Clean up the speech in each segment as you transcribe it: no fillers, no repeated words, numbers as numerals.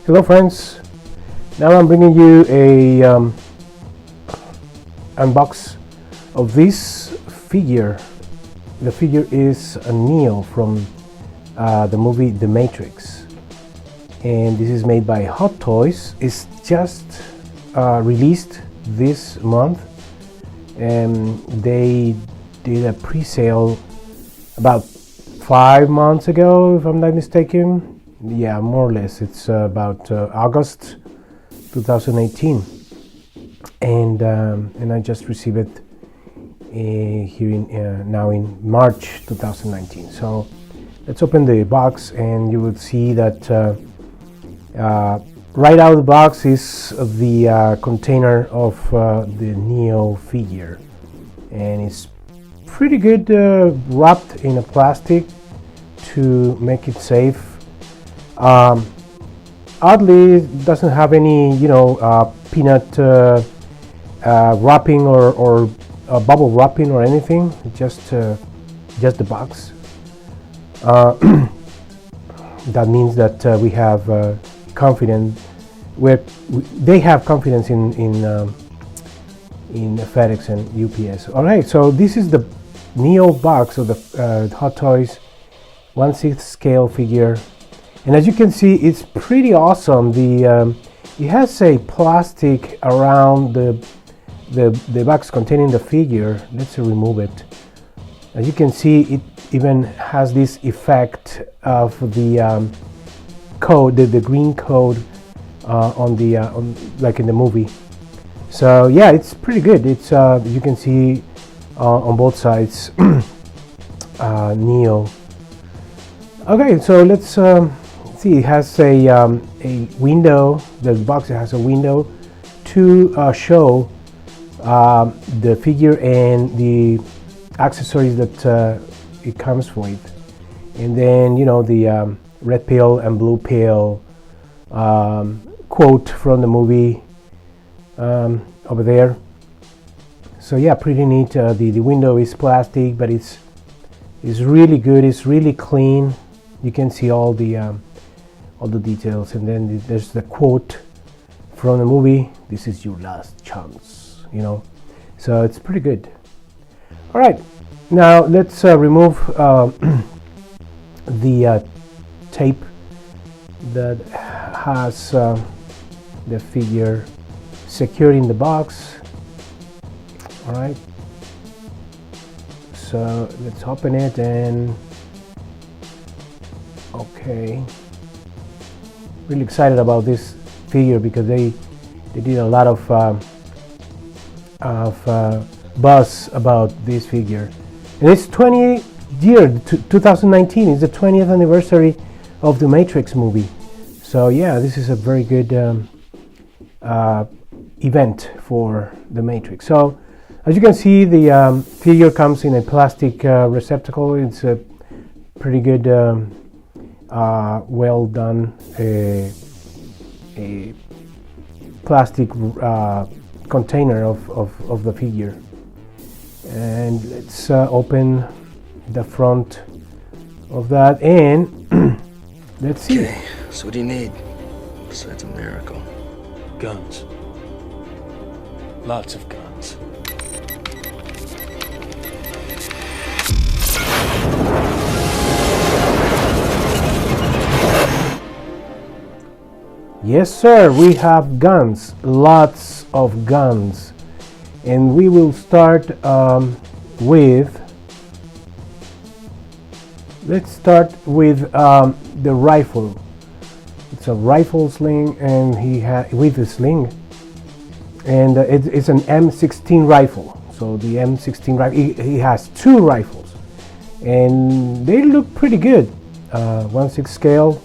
Hello friends, now I'm bringing you a unbox of this figure. The figure is a Neo from the movie The Matrix, and this is made by Hot Toys. It's just released this month, and they did a pre-sale about 5 months ago, if I'm not mistaken. Yeah, more or less. It's about August 2018, and I just received it here now in March 2019. So let's open the box, and you will see that right out of the box is the container of the Neo figure, and it's pretty good, wrapped in a plastic to make it safe. Oddly, it doesn't have any, peanut wrapping or bubble wrapping or anything. Just the box. That means that we have confidence. They have confidence in FedEx and UPS. All right, so this is the Neo box of the Hot Toys 1/6 scale figure. And as you can see, it's pretty awesome. It has a plastic around the box containing the figure. Let's remove it. As you can see, it even has this effect of the code, the green code on like in the movie. So yeah, it's pretty good. It's you can see on both sides Neo. Okay, so let's see. It has a window. The box has a window to show the figure and the accessories that it comes with, and then the red pill and blue pill quote from the movie over there. So yeah, pretty neat. The window is plastic, but it's really good. It's really clean. You can see all the details, and then there's the quote from the movie. This is your last chance, So it's pretty good. All right, now let's remove the tape that has the figure secured in the box. All right, so let's open it, and okay, really excited about this figure because they did a lot of buzz about this figure, and it's 20th year 2019 is the 20th anniversary of the Matrix movie. So yeah, this is a very good event for the Matrix. So as you can see, the figure comes in a plastic receptacle. It's a pretty good, well done a plastic container of the figure. And let's open the front of that, and let's see. Okay, so what do you need besides a miracle? Guns. Lots of guns. Yes, sir, we have guns, lots of guns. And we will start with, let's start with the rifle. It's a rifle sling, and with a sling, and it's an M16 rifle. So the M16 rifle, he has two rifles, and they look pretty good. 1/6 scale,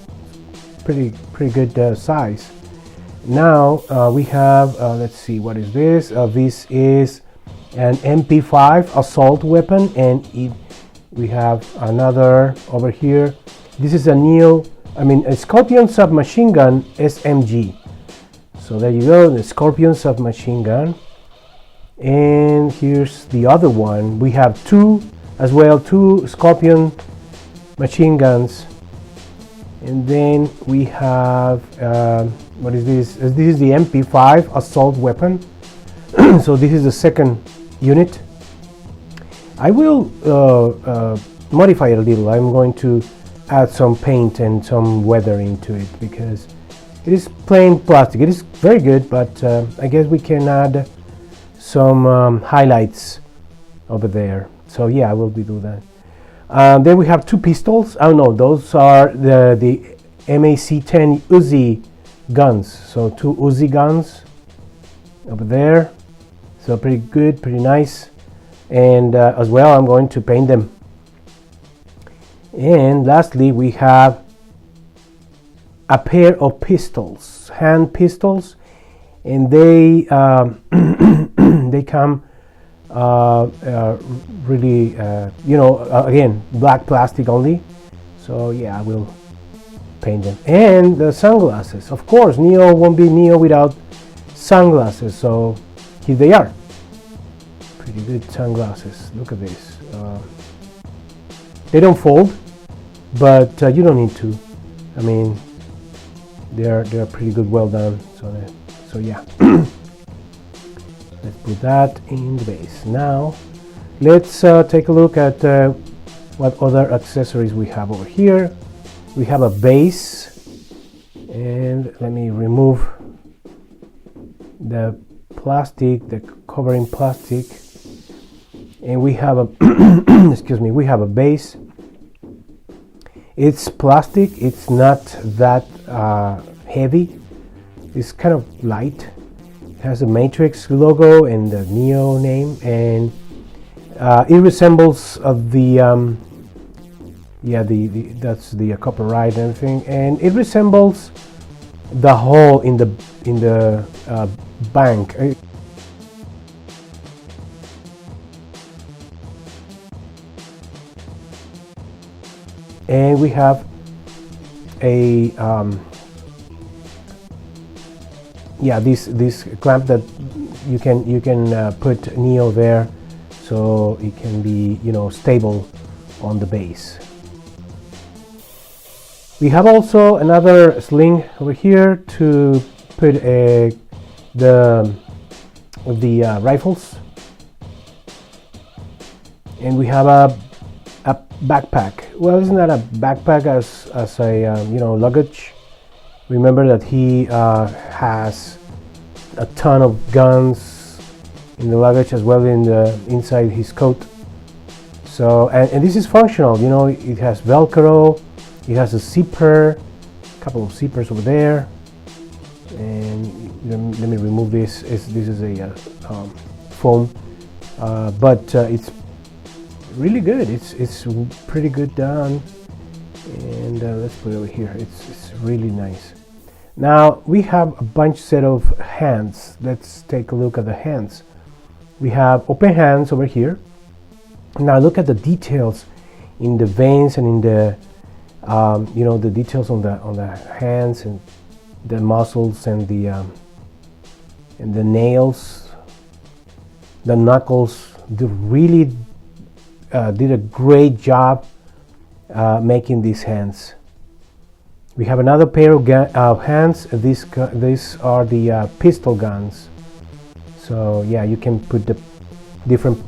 pretty good size. Now we have, let's see, what is this? This is an MP5 assault weapon, and we have another over here. This is a Scorpion submachine gun SMG. So there you go, the Scorpion submachine gun. And and here's the other one. We have two as well, two Scorpion machine guns, and then we have what is this? This is the MP5 assault weapon. So this is the second unit. I will modify it a little. I'm going to add some paint and some weather into it because it is plain plastic. It is very good, but I guess we can add some highlights over there. So yeah, I will be doing that. Then we have two pistols. Oh no, those are the MAC-10 Uzi guns. So two Uzi guns over there. So pretty good, pretty nice. And as well, I'm going to paint them. And lastly, we have a pair of pistols, hand pistols, and they they come really, again, black plastic only. So yeah, I will paint them. And the sunglasses, of course, Neo won't be Neo without sunglasses. So here they are. Pretty good sunglasses. Look at this. They don't fold, but you don't need to. I mean, they're pretty good, well done. So yeah. Let's put that in the base. Now, let's take a look at what other accessories we have over here. We have a base, and let me remove the plastic, the covering plastic, and we have a excuse me, we have a base. It's plastic. It's not that heavy. It's kind of light. It has a Matrix logo and the Neo name, and it resembles the that's the copyright and everything, and it resembles the hole in the bank. And we have a this clamp that you can put Neo there, so it can be stable on the base. We have also another sling over here to put the rifles, and we have a backpack. Well, it's not a backpack as a luggage. Remember that he has a ton of guns in the luggage as well in the inside his coat. So and this is functional. It has Velcro. It has a zipper, a couple of zippers over there. And let me remove this. This is a foam, but it's really good. It's pretty good done. And let's put it over here. It's really nice. Now we have a bunch set of hands. Let's take a look at the hands. We have open hands over here. Now look at the details in the veins and in the the details on the hands and the muscles and the nails, the knuckles. They really did a great job making these hands. We have another pair of hands. These are the pistol guns. So yeah, you can put the different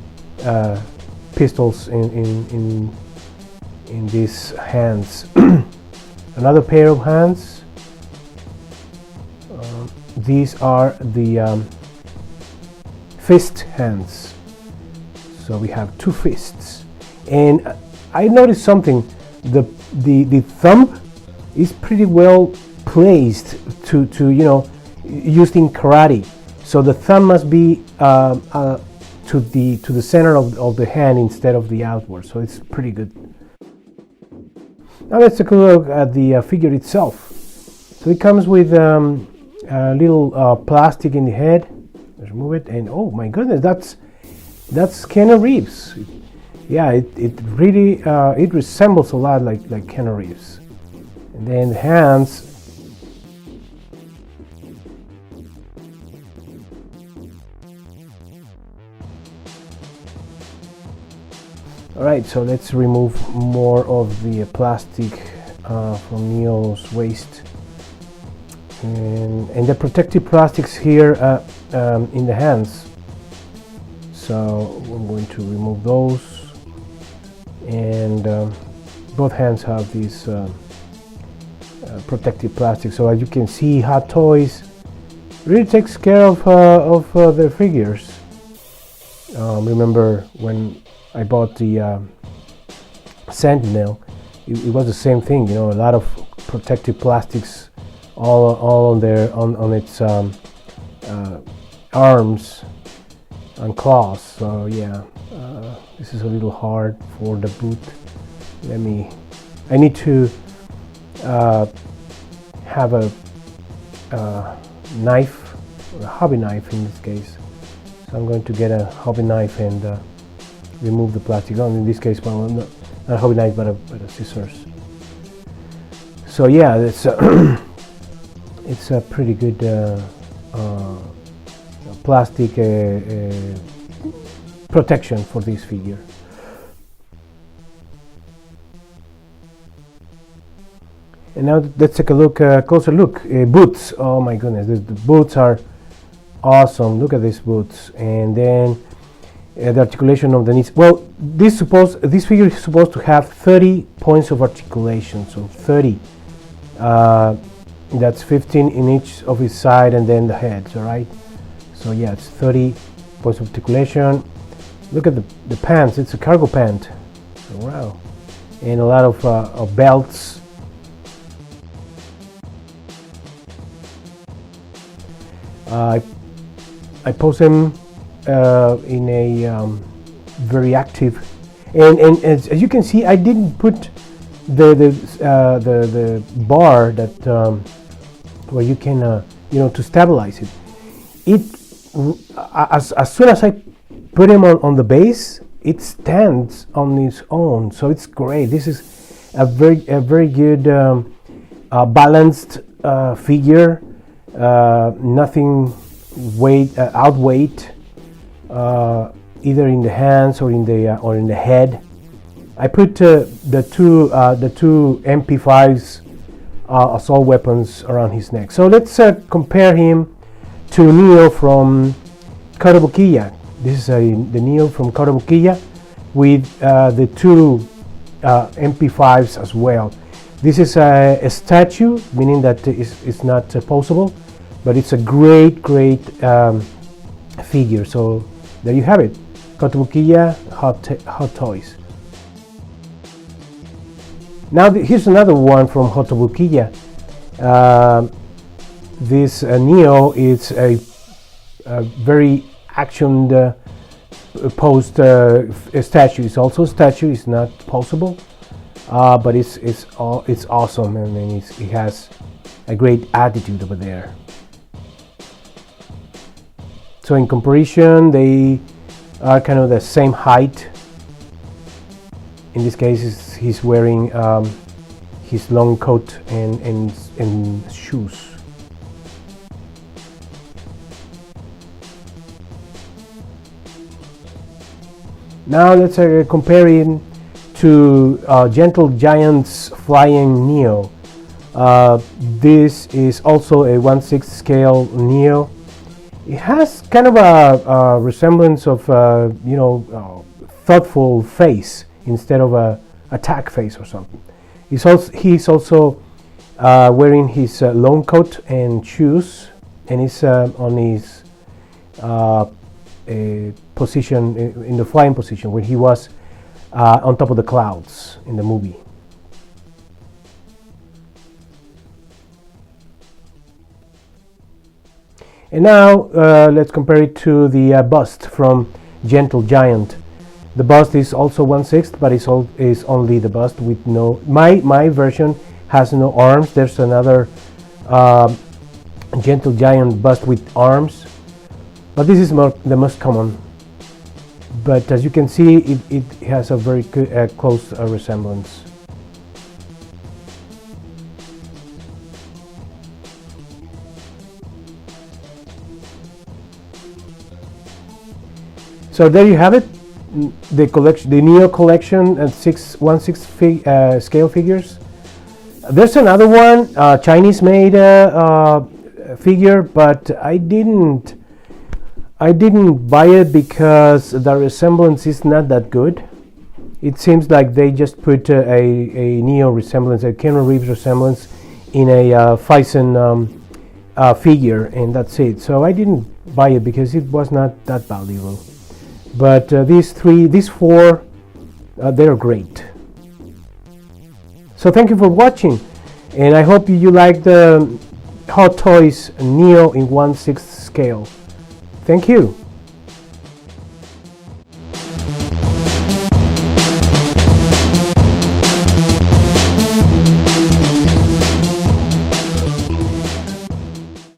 pistols in these hands. Another pair of hands. These are the fist hands. So we have two fists, and I noticed something. The thumb is pretty well placed to used in karate. So the thumb must be to the center of the hand instead of the outward. So it's pretty good. Now let's take a look at the figure itself. So it comes with a little plastic in the head. Let's remove it, and oh my goodness, that's Keanu Reeves. Yeah, it really it resembles a lot like Keanu Reeves. And then the hands. Alright, so let's remove more of the plastic from Neo's waist. And the protective plastics here in the hands. So I'm going to remove those. And both hands have these protective plastic. So as you can see, Hot Toys really takes care of their figures. Remember when I bought the Sentinel, it was the same thing, you know, a lot of protective plastics all on its arms and claws. So yeah, this is a little hard for the boot. I need to have a knife, or a hobby knife in this case. So I'm going to get a hobby knife and remove the plastic. In this case, well, not a hobby knife, but a scissors. So yeah, it's it's a pretty good plastic protection for this figure. And now let's take a closer look. Boots. Oh my goodness, the boots are awesome. Look at these boots. And then the articulation of the knees. Well, this figure is supposed to have 30 points of articulation. So 30. That's 15 in each of his side and then the heads. All right. So yeah, it's 30 points of articulation. Look at the pants. It's a cargo pant. So, wow. And a lot of belts. I pose him in a very active, and as you can see, I didn't put the bar that where you can to stabilize it. As soon as I put him on the base, it stands on its own. So it's great. This is a very good balanced figure. Nothing outweight either in the hands or in the head. I put the two MP5s assault weapons around his neck. So let's compare him to Neo from Kotobukiya. This is the Neo from Kotobukiya with the two MP5s as well. This is a statue, meaning that it's not posable, but it's a great figure. So there you have it, Kotobukiya Hot Toys. Now here's another one from Kotobukiya. This Neo is a very action posed statue. It's also a statue. It's not posable. But it's awesome, and he has a great attitude over there. So in comparison, they are kind of the same height. In this case, he's wearing his long coat and shoes. Now let's compare him to Gentle Giant's Flying Neo. This is also a 1/6 scale Neo. It has kind of a resemblance of thoughtful face instead of a attack face or something. He's also wearing his long coat and shoes, and he's on his position in the flying position where he was on top of the clouds in the movie. And now let's compare it to the bust from Gentle Giant. The bust is also 1/6, but is only the bust with no. My version has no arms. There's another Gentle Giant bust with arms, but this is the most common. But as you can see, it has a very close resemblance. So there you have it. the collection, the Neo collection, and 1/6 scale figures. There's another one, Chinese-made figure, but I didn't buy it because the resemblance is not that good. It seems like they just put a Neo resemblance, a Keanu Reeves resemblance, in a Phison figure, and that's it. So I didn't buy it because it was not that valuable. But these four, they're great. So thank you for watching, and I hope you like the Hot Toys Neo in 1/6 scale. Thank you.